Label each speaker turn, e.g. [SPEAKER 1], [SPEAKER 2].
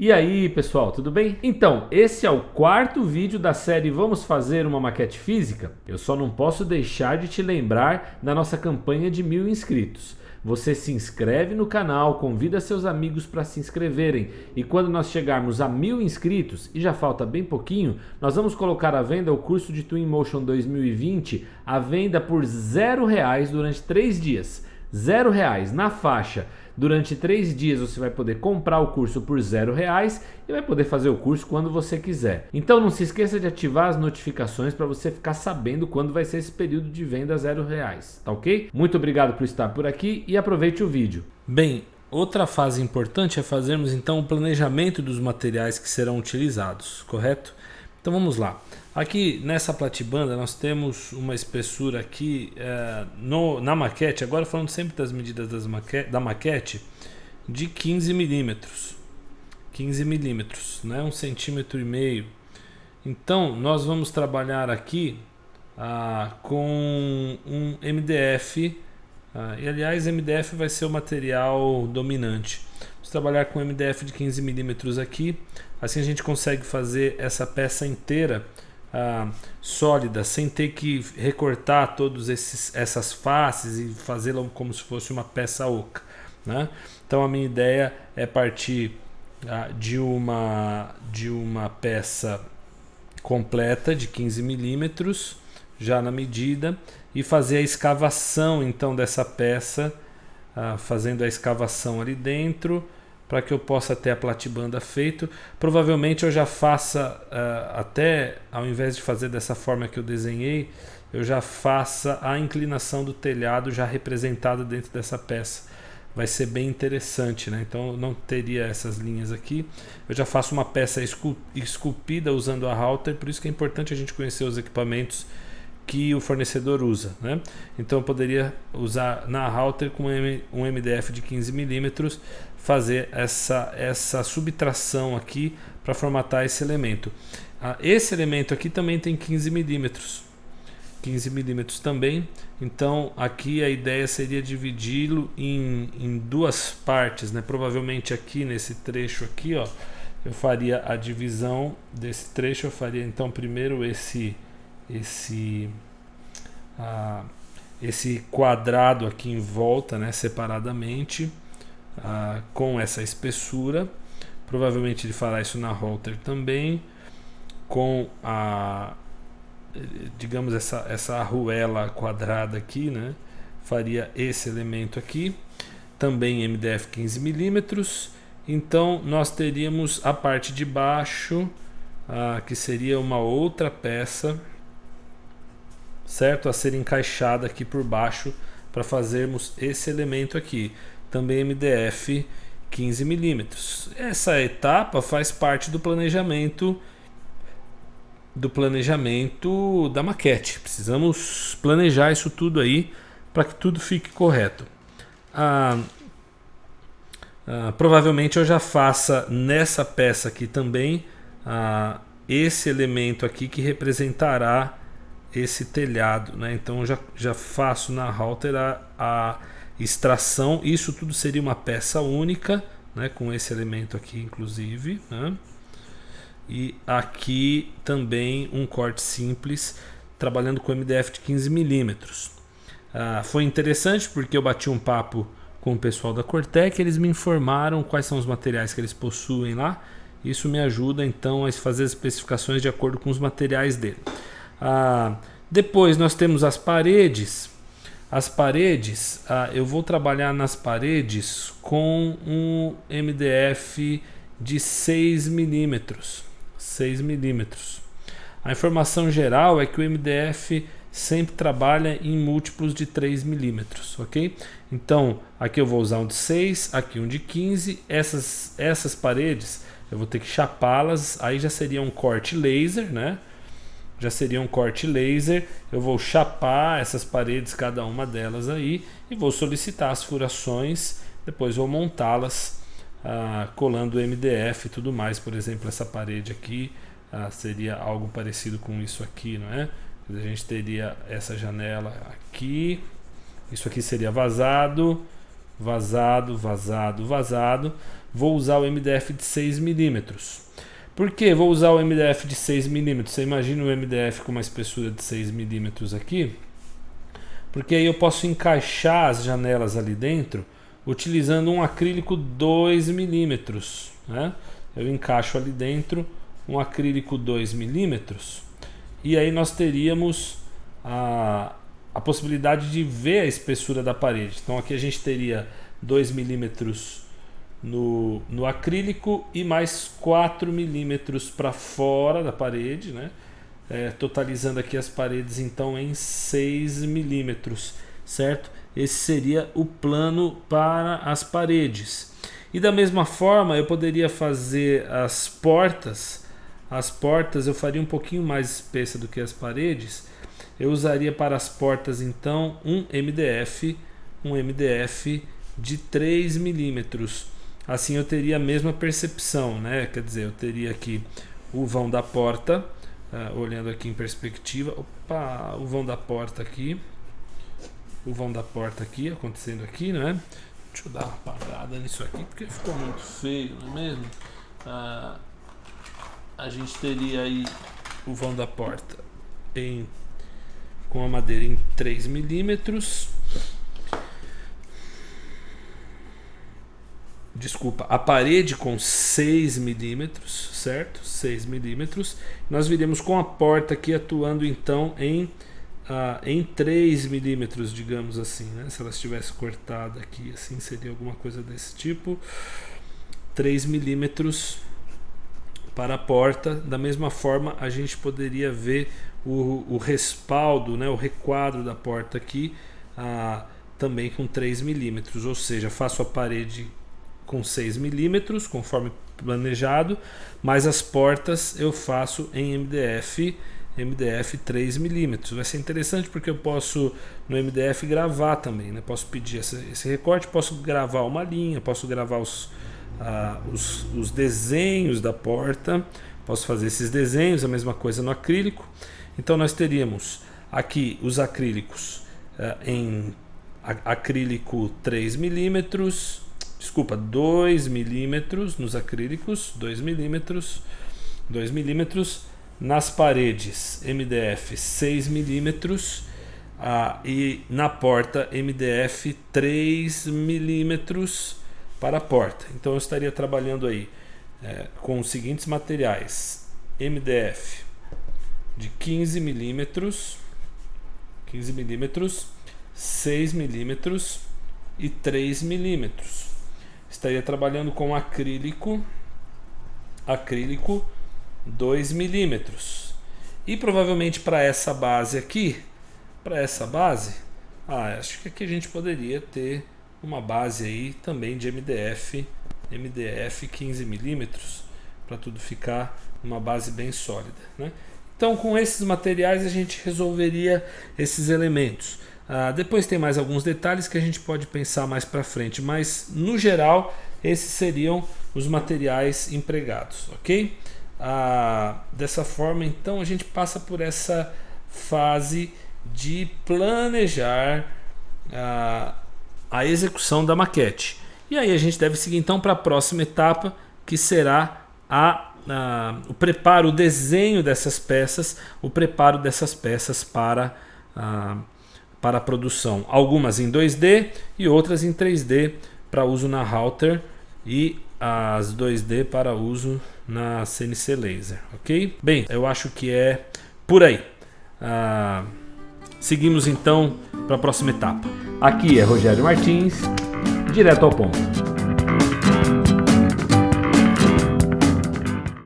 [SPEAKER 1] E aí pessoal, tudo bem? Então, esse é o quarto vídeo da série Vamos Fazer uma Maquete Física? Eu só não posso deixar de te lembrar da nossa campanha de 1000 inscritos. Você se inscreve no canal, convida seus amigos para se inscreverem e quando nós chegarmos a 1000 inscritos, e já falta bem pouquinho, nós vamos colocar à venda o curso de Twinmotion 2020 à venda por R$0 durante 3 dias. R$0 na faixa. Durante 3 dias você vai poder comprar o curso por R$0 e vai poder fazer o curso quando você quiser. Então não se esqueça de ativar as notificações para você ficar sabendo quando vai ser esse período de venda R$0, tá ok? Muito obrigado por estar por aqui e aproveite o vídeo. Bem, outra fase importante é fazermos então o planejamento dos materiais que serão utilizados, correto? Então vamos lá. Aqui nessa platibanda nós temos uma espessura aqui na maquete, agora falando sempre das medidas da maquete, de 15 milímetros. 15 milímetros, né? 1,5 cm. Então nós vamos trabalhar aqui com um MDF, e aliás MDF vai ser o material dominante. Vamos trabalhar com MDF de 15 milímetros aqui, assim a gente consegue fazer essa peça inteira sólida, sem ter que recortar todas essas faces e fazê-la como se fosse uma peça oca, né? Então a minha ideia é partir de uma peça completa de 15 milímetros já na medida e fazer a escavação então dessa peça, fazendo a escavação ali dentro para que eu possa ter a platibanda feito. Provavelmente eu já faça, até ao invés de fazer dessa forma que eu desenhei, eu já faça a inclinação do telhado já representada dentro dessa peça. Vai ser bem interessante, né? Então eu não teria essas linhas aqui. Eu já faço uma peça esculpida usando a Halter, por isso que é importante a gente conhecer os equipamentos que o fornecedor usa, né? Então eu poderia usar na Halter com um MDF de 15 milímetros, fazer essa subtração aqui para formatar esse elemento. Esse elemento aqui também tem 15 milímetros. 15 milímetros também. Então aqui a ideia seria dividi-lo em duas partes, né? Provavelmente aqui nesse trecho aqui, ó, eu faria a divisão desse trecho. Eu faria então primeiro esse quadrado aqui em volta, né, separadamente, com essa espessura. Provavelmente ele fará isso na Halter também, com digamos essa arruela quadrada aqui, né? Faria esse elemento aqui, também MDF 15 milímetros. Então nós teríamos a parte de baixo, que seria uma outra peça, certo, a ser encaixada aqui por baixo para fazermos esse elemento aqui, também MDF 15 milímetros. Essa etapa faz parte do planejamento da maquete. Precisamos planejar isso tudo aí para que tudo fique correto. Provavelmente eu já faça nessa peça aqui também esse elemento aqui que representará esse telhado, né? Então eu já faço na Halter a extração. Isso tudo seria uma peça única, né? Com esse elemento aqui inclusive, né? E aqui também um corte simples, trabalhando com MDF de 15 milímetros. Foi interessante porque eu bati um papo com o pessoal da Cortec, eles me informaram quais são os materiais que eles possuem lá. Isso me ajuda então a fazer as especificações de acordo com os materiais dele. Depois nós temos as paredes. As paredes, eu vou trabalhar nas paredes com um MDF de 6 milímetros. 6 milímetros. A informação geral é que o MDF sempre trabalha em múltiplos de 3 milímetros, ok? Então aqui eu vou usar um de 6, aqui um de 15. Essas paredes eu vou ter que chapá-las, aí já seria um corte laser, né? Já seria um corte laser. Eu vou chapar essas paredes, cada uma delas aí, e vou solicitar as furações. Depois vou montá-las, colando o MDF e tudo mais. Por exemplo, essa parede aqui seria algo parecido com isso aqui, não é? A gente teria essa janela aqui. Isso aqui seria vazado, vazado, vazado, vazado. vou usar o MDF de 6 mm. Por que vou usar o MDF de 6 mm? Você imagina o MDF com uma espessura de 6 mm aqui? Porque aí eu posso encaixar as janelas ali dentro utilizando um acrílico 2 mm, né? Eu encaixo ali dentro um acrílico 2 mm e aí nós teríamos a possibilidade de ver a espessura da parede. Então aqui a gente teria 2 mm no acrílico e mais 4 mm para fora da parede, né? Totalizando aqui as paredes então em 6 mm, certo? Esse seria o plano para as paredes. E da mesma forma eu poderia fazer as portas. As portas eu faria um pouquinho mais espessa do que as paredes. Eu usaria para as portas então um MDF de 3 mm. Assim eu teria a mesma percepção, né? Quer dizer, eu teria aqui o vão da porta, olhando aqui em perspectiva, opa, o vão da porta aqui, acontecendo aqui, né? Deixa eu dar uma apagada nisso aqui porque ficou muito feio, não é mesmo? A gente teria aí o vão da porta com a madeira em 3 mm. Desculpa, a parede com 6 mm, certo? 6 mm. Nós viremos com a porta aqui atuando então em 3 mm, digamos assim, né? Se ela estivesse cortada aqui, assim seria alguma coisa desse tipo. 3 mm para a porta. Da mesma forma, a gente poderia ver o respaldo, né? O requadro da porta aqui, também com 3 mm. Ou seja, faço a parede com 6 mm, conforme planejado, mas as portas eu faço em MDF 3 mm. Vai ser interessante porque eu posso no MDF gravar também, né? Posso pedir esse recorte, posso gravar uma linha, posso gravar os desenhos da porta, posso fazer esses desenhos, a mesma coisa no acrílico. Então nós teríamos aqui os acrílicos em acrílico 3 mm, desculpa, 2 mm nos acrílicos, 2 mm, nas paredes MDF 6 mm e na porta MDF 3 mm para a porta. Então eu estaria trabalhando aí com os seguintes materiais: MDF de 15 mm, 6 mm e 3 mm. Estaria trabalhando com acrílico 2 mm. E provavelmente para essa base aqui, acho que aqui a gente poderia ter uma base aí também de MDF 15 mm, para tudo ficar uma base bem sólida, né? Então com esses materiais a gente resolveria esses elementos. Depois tem mais alguns detalhes que a gente pode pensar mais para frente, mas no geral esses seriam os materiais empregados, ok? Dessa forma então a gente passa por essa fase de planejar a execução da maquete. E aí a gente deve seguir então para a próxima etapa, que será o preparo, o desenho dessas peças, o preparo dessas peças para a produção. Algumas em 2D e outras em 3D para uso na Router e as 2D para uso na CNC Laser, ok? Bem, eu acho que é por aí. Seguimos então para a próxima etapa. Aqui é Rogério Martins, direto ao ponto.